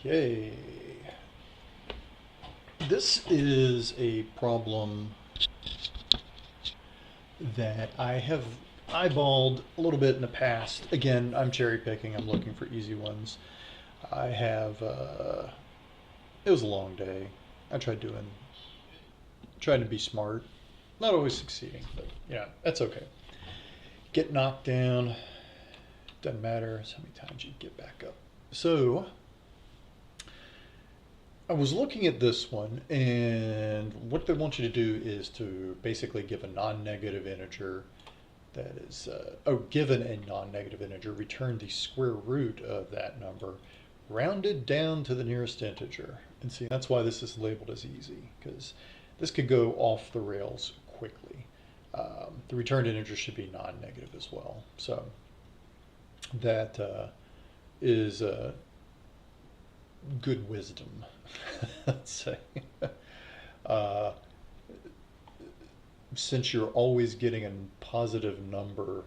Okay. This is a problem that I have eyeballed a little bit in the past. Again, I'm cherry picking, I'm looking for easy ones. I have, it was a long day. I tried to be smart. Not always succeeding, but yeah, that's okay. Get knocked down, doesn't matter. It's how many times you get back up. So, I was looking at this one, and what they want you to do is to basically give a non-negative integer that is, given a non-negative integer, return the square root of that number, rounded down to the nearest integer. And see, that's why this is labeled as easy, because this could go off the rails quickly. The returned integer should be non-negative as well. So that is good wisdom, let's say. Uh, since you're always getting a positive number,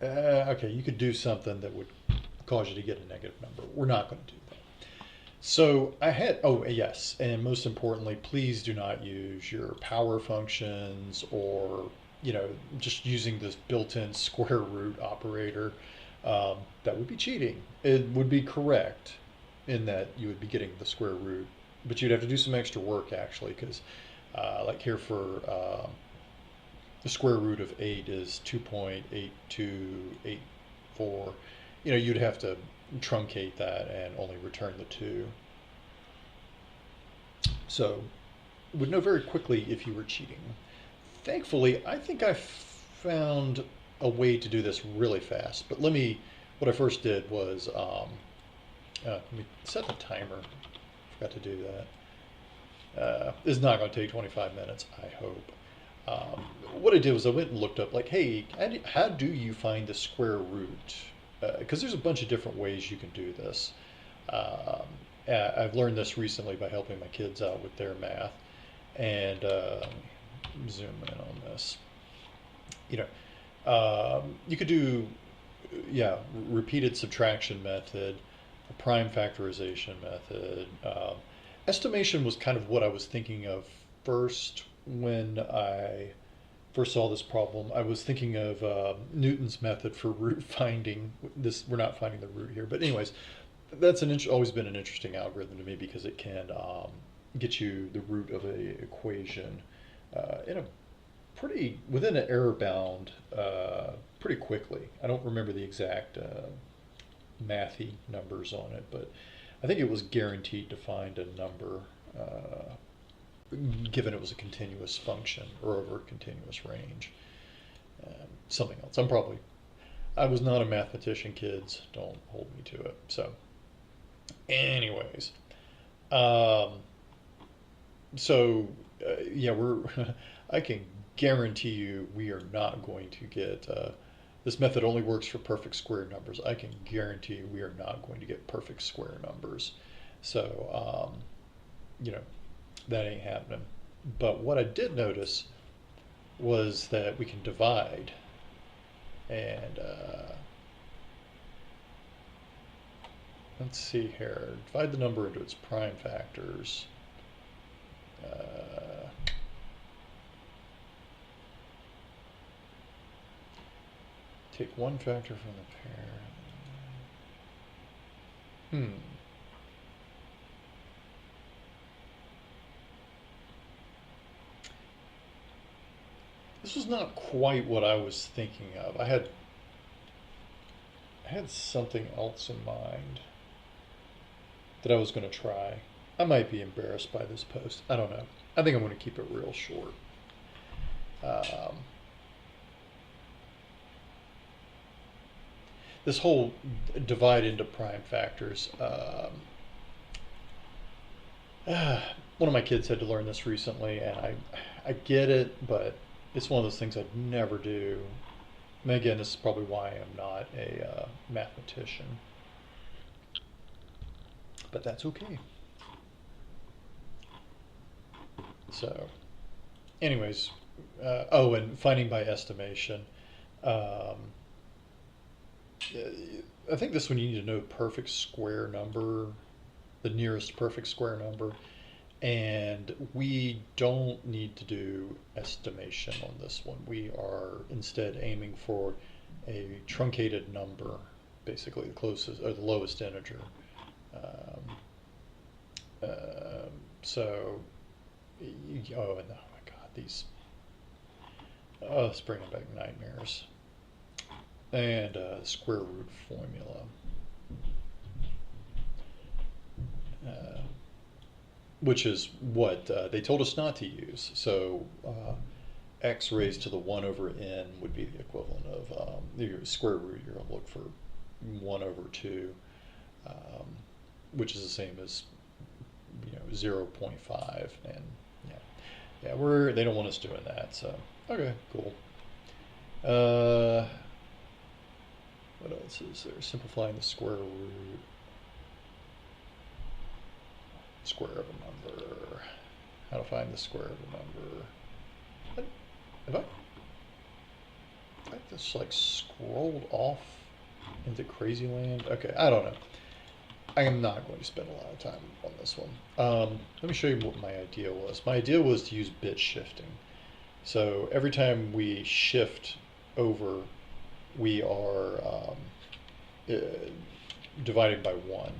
okay, you could do something that would cause you to get a negative number. We're not going to do that. So I had, oh yes, and most importantly, please do not use your power functions or, just using this built-in square root operator. That would be cheating. It would be correct in that you would be getting the square root, but you'd have to do some extra work actually, because like here for the square root of 8 is 2.8284. You'd have to truncate that and only return the 2. So would know very quickly if you were cheating. Thankfully, I think I found a way to do this really fast. But what I first did was, let me set the timer. Forgot to do that. It's not going to take 25 minutes, I hope. What I did was I went and looked up, like, hey, how do you find the square root? Because there's a bunch of different ways you can do this. I've learned this recently by helping my kids out with their math. And zoom in on this. You could do, yeah, repeated subtraction method, a prime factorization method. Estimation was kind of what I was thinking of first when I first saw this problem. I was thinking of Newton's method for root finding. We're not finding the root here, but anyways, that's always been an interesting algorithm to me because it can get you the root of a equation in a within an error bound pretty quickly. I don't remember the exact mathy numbers on it, but I think it was guaranteed to find a number given it was a continuous function or over a continuous range. Something else. I was not a mathematician, kids. Don't hold me to it. So, anyways, yeah, I can guarantee you we are not going to get, this method only works for perfect square numbers. I can guarantee you we are not going to get perfect square numbers. So, that ain't happening. But what I did notice was that we can divide. And let's see here. Divide the number into its prime factors. Take one factor from the pair. This was not quite what I was thinking of. I had something else in mind that I was going to try. I might be embarrassed by this post. I don't know. I think I'm going to keep it real short. This whole divide into prime factors. One of my kids had to learn this recently, and I get it, but it's one of those things I'd never do. And again, this is probably why I'm not a mathematician. But that's okay. So, anyways, and finding by estimation. I think this one you need to know perfect square number, the nearest perfect square number, and we don't need to do estimation on this one. We are instead aiming for a truncated number, basically the closest or the lowest integer. Um, so, oh, and oh my God, these, oh, it's bringing back nightmares. And square root formula. Uh, which is what they told us not to use. So x raised to the 1 over n would be the equivalent of your square root. You're going to look for 1 over 2, which is the same as 0.5. And yeah, they don't want us doing that. So okay, cool. What else is there? Simplifying the square root. Square of a number. How to find the square of a number. Have I just like scrolled off into crazy land? Okay, I don't know. I am not going to spend a lot of time on this one. Let me show you what my idea was. My idea was to use bit shifting. So every time we shift over, we are dividing by 1.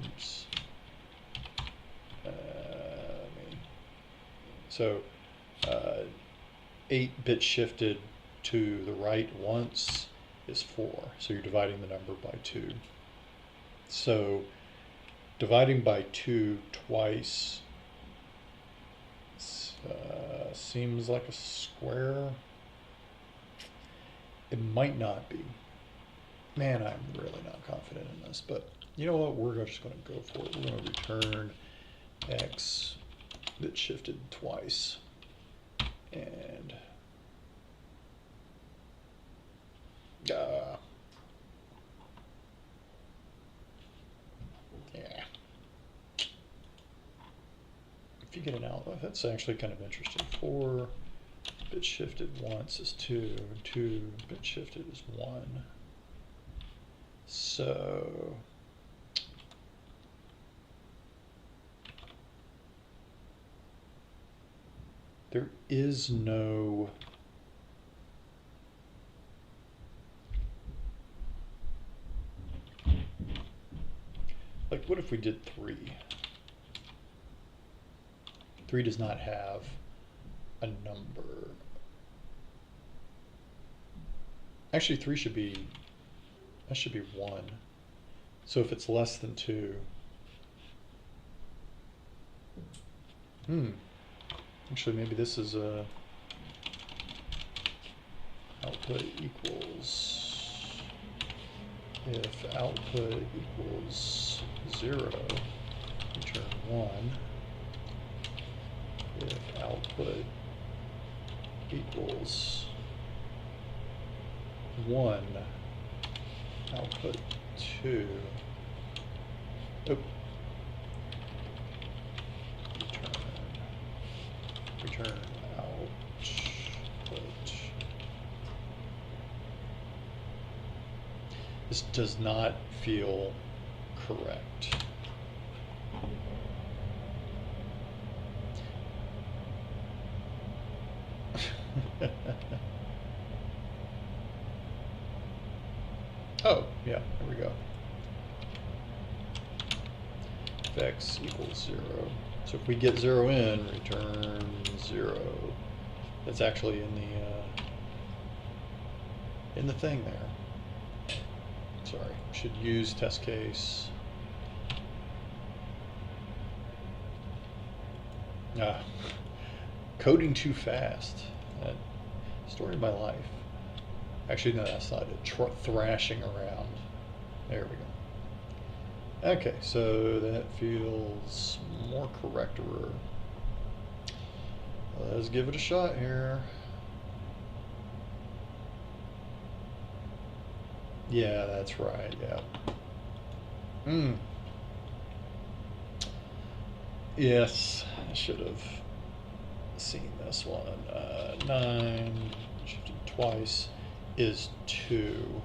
Oops. So 8 bit shifted to the right once is 4. So you're dividing the number by 2. So dividing by 2 twice seems like a square. It might not be. Man, I'm really not confident in this, but you know what? We're just going to go for it. We're going to return x that shifted twice. And yeah. If you get an outlier, that's actually kind of interesting. 4 bit shifted once is 2. 2 bit shifted is 1. So there is no like, what if we did 3? 3 does not have a number. Actually, 3 should be, that should be 1. So if it's less than 2, actually maybe this is a output equals, if output equals 0, return 1. If output equals 1, output 2, return output. This does not feel correct. Oh, yeah, there we go. If x equals 0. So if we get 0 in, return 0. That's actually in the thing there. Sorry, should use test case. Coding too fast. Story of my life. Actually, no, that's not it. Thrashing around. There we go. Okay, so that feels more correct. Let's give it a shot here. Yeah, that's right, yeah. Yes, I should have seen this one. 9 shifted twice is 2.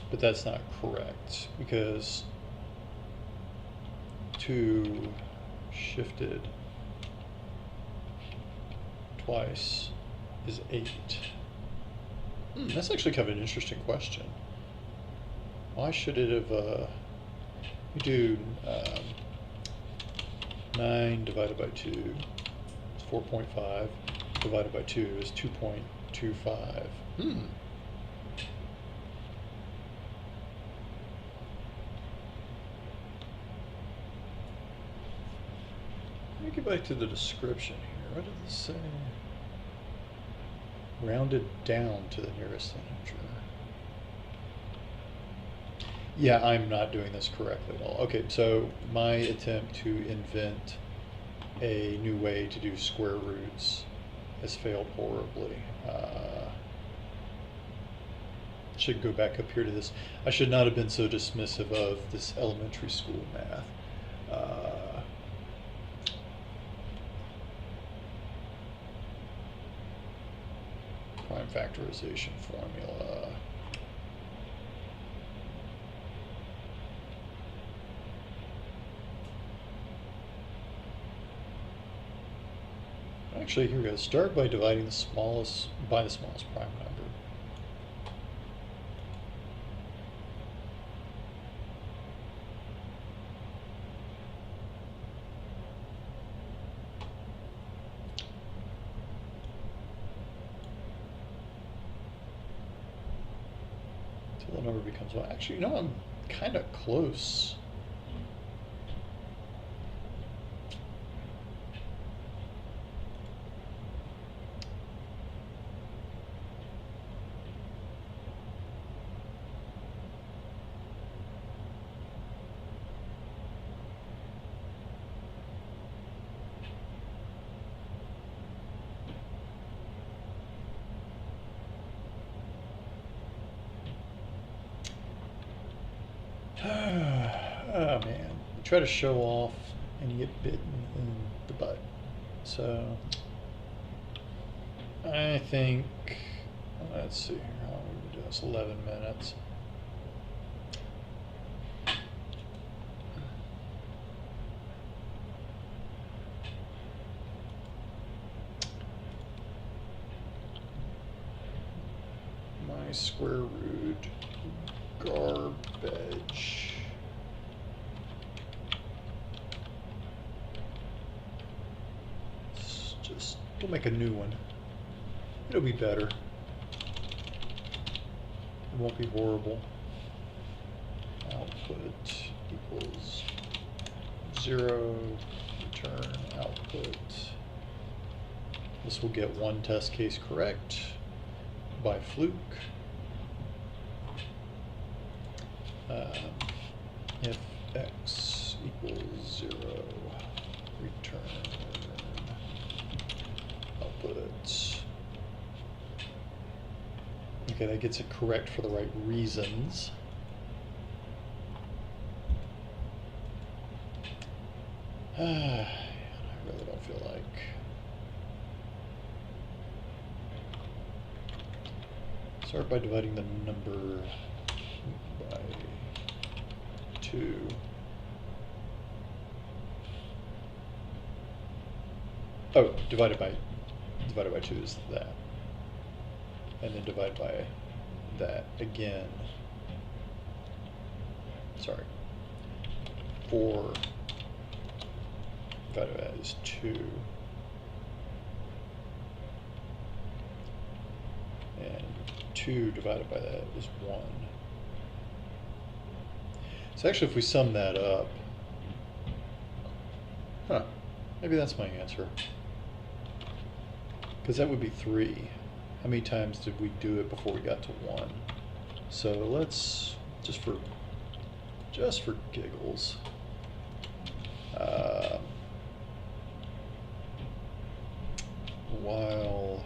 but that's not correct because 2 shifted twice is 8. That's actually kind of an interesting question. Why should it have, we do 9 divided by 2 is 4.5, divided by 2 is 2.25. Let me get back to the description here. What does it say? Rounded down to the nearest integer. Yeah, I'm not doing this correctly at all. Okay, so my attempt to invent a new way to do square roots has failed horribly. Should go back up here to this. I should not have been so dismissive of this elementary school math. Prime factorization formula. Actually, here we go. Start by dividing the smallest by the smallest prime number. Until the number becomes 1. Actually, you know, I'm kind of close. Oh man, you try to show off and you get bitten in the butt. So I think, let's see here, how long we do this? 11 minutes. My square root garbage. We'll make a new one. It'll be better. It won't be horrible. Output equals 0. Return output. This will get one test case correct by fluke. If x equals 0, return output. Okay, that gets it correct for the right reasons. I really don't feel like. Start by dividing the number by 2. Oh, divided by 2 is that. And then divide by that again. Sorry. 4 divided by that is 2. And 2 divided by that is 1. So actually if we sum that up, maybe that's my answer. Because that would be 3. How many times did we do it before we got to 1? So let's, just for giggles, while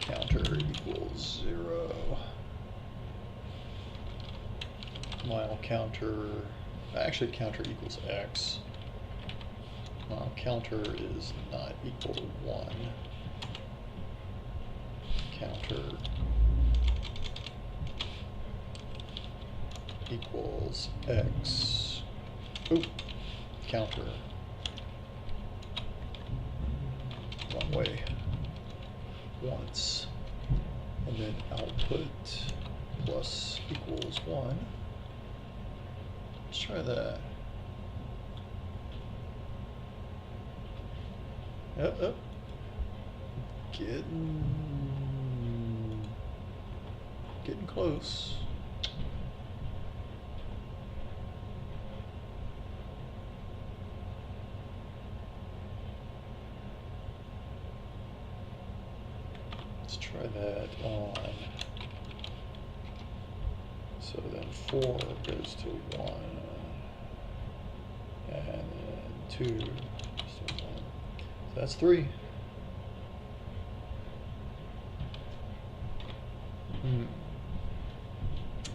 counter equals 0, while counter Actually, counter equals x. Counter is not equal to 1. Counter equals x. Oop, counter. Wrong way. Once. And then output plus equals 1. Let's try that. Up. Getting close. Let's try that on. So then 4 goes to 1, and then 2 goes to 1. So that's 3.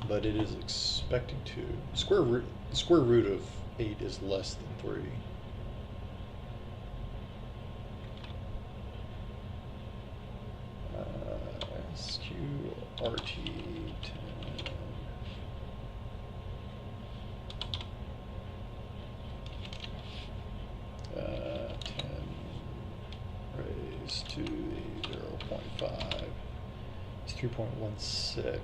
But it is expecting to. The square root of 8 is less than 3. SQRT 10 raised to the 0.5 is 3.16.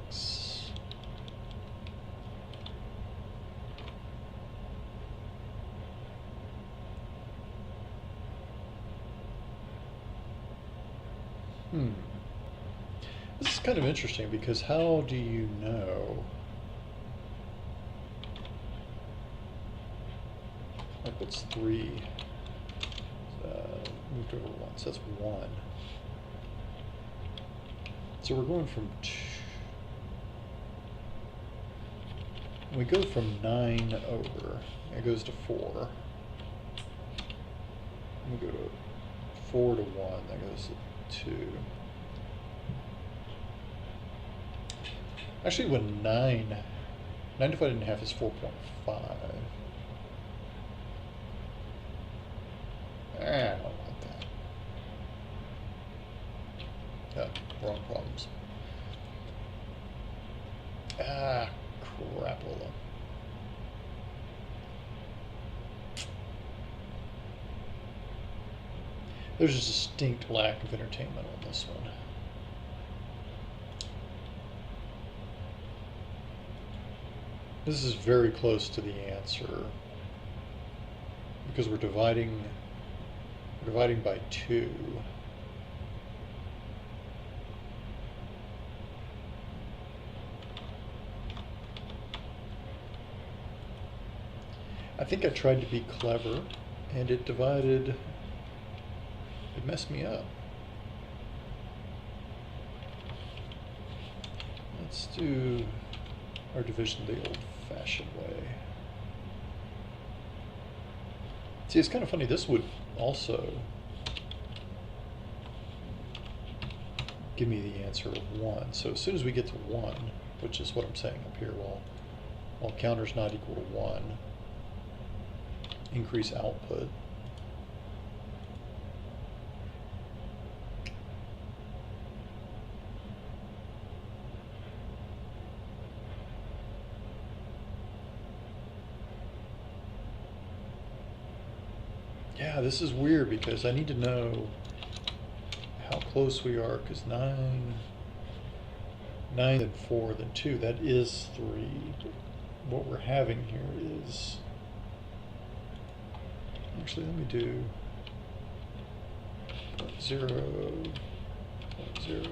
This is kind of interesting because how do you know? Like what's 3? Moved over 1, so that's 1. So we're going from 2. We go from 9 over. It goes to 4. We go to 4 to 1. That goes to 2. Actually, when 9 divided in half is 4.5. I don't want that. Wrong problems. Crapola. There's a distinct lack of entertainment on this one. This is very close to the answer because we're dividing by 2. I think I tried to be clever and it messed me up. Let's do our division the old-fashioned way. See, it's kind of funny, this would also give me the answer of 1. So as soon as we get to 1, which is what I'm saying up here, while counter's not equal to 1, increase output. Yeah, this is weird because I need to know how close we are, because 9 and 4 then 2, that is 3. What we're having here is, actually let me do 0, 0,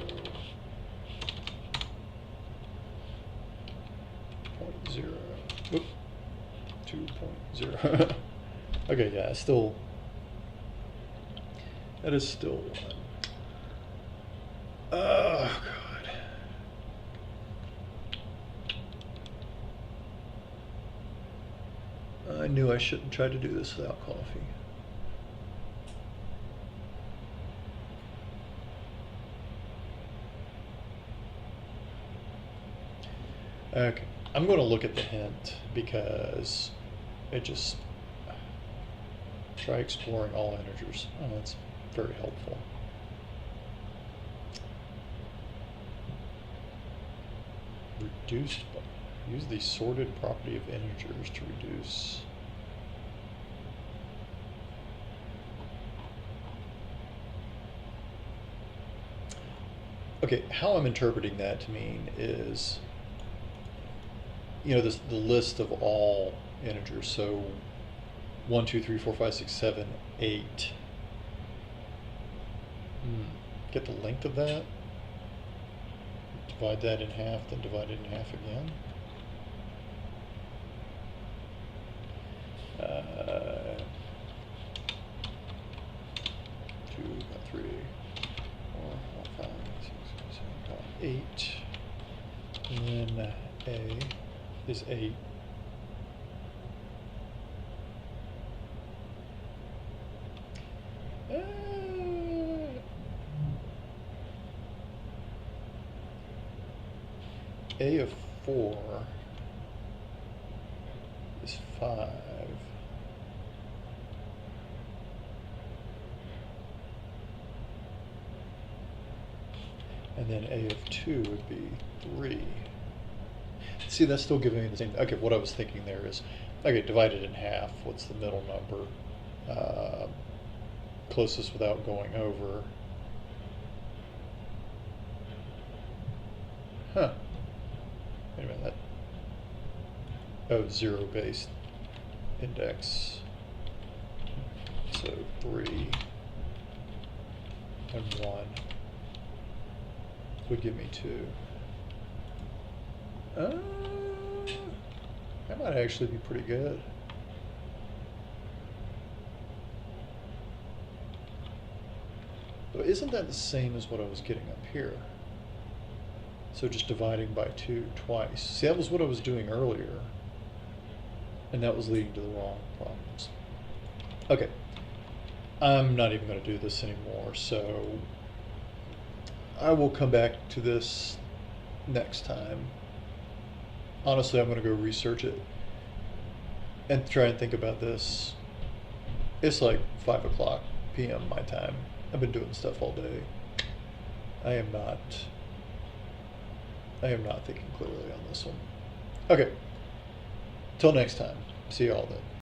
0, whoop, 2.0. Okay, yeah, still, that is still 1. Oh, God. I knew I shouldn't try to do this without coffee. Okay, I'm going to look at the hint because it just try exploring all integers. Oh, that's very helpful. Reduced, use the sorted property of integers to reduce. Okay, how I'm interpreting that to mean is, the list of all integers. So 1, 2, 3, 4, 5, 6, 7, 8. Get the length of that. Divide that in half, then divide it in half again. 2, 3, 4, 5, 6, 7, 8. And then A is 8. A of 4 is 5. And then A of 2 would be 3. See, that's still giving me the same. Okay, what I was thinking there is, okay, divide it in half. What's the middle number? Closest without going over. Huh. Wait a minute. Oh, zero-based index. So 3 and 1 would give me 2. That might actually be pretty good. But isn't that the same as what I was getting up here? So just dividing by 2 twice. See, that was what I was doing earlier. And that was leading to the wrong problems. Okay. I'm not even going to do this anymore, so I will come back to this next time. Honestly, I'm going to go research it and try and think about this. It's like 5 o'clock p.m. my time. I've been doing stuff all day. I am not thinking clearly on this one. Okay. Till next time. See you all then.